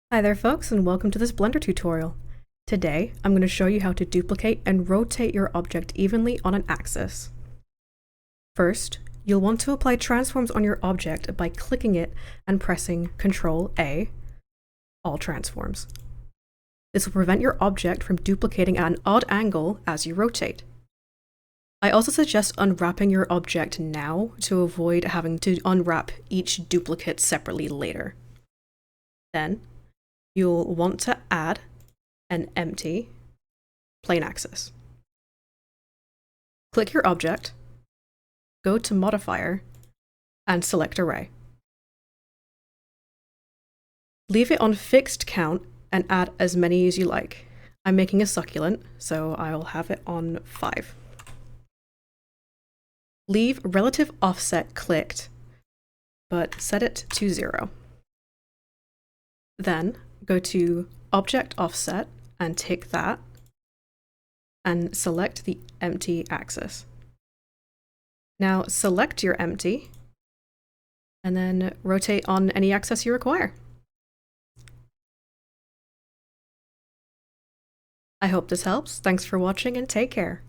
Hi there folks, and welcome to this Blender tutorial. Today, I'm going to show you how to duplicate and rotate your object evenly on an axis. First, you'll want to apply transforms on your object by clicking it and pressing Ctrl-A, all transforms. This will prevent your object from duplicating at an odd angle as you rotate. I also suggest unwrapping your object now to avoid having to unwrap each duplicate separately later. Then, you'll want to add an empty plane axis. Click your object, go to Modifier, and select Array. Leave it on fixed count and add as many as you like. I'm making a succulent, so I'll have it on 5. Leave relative offset clicked, but set it to 0. Then go to Object Offset and tick that, and select the empty axis. Now select your empty, and then rotate on any axis you require. I hope this helps. Thanks for watching and take care.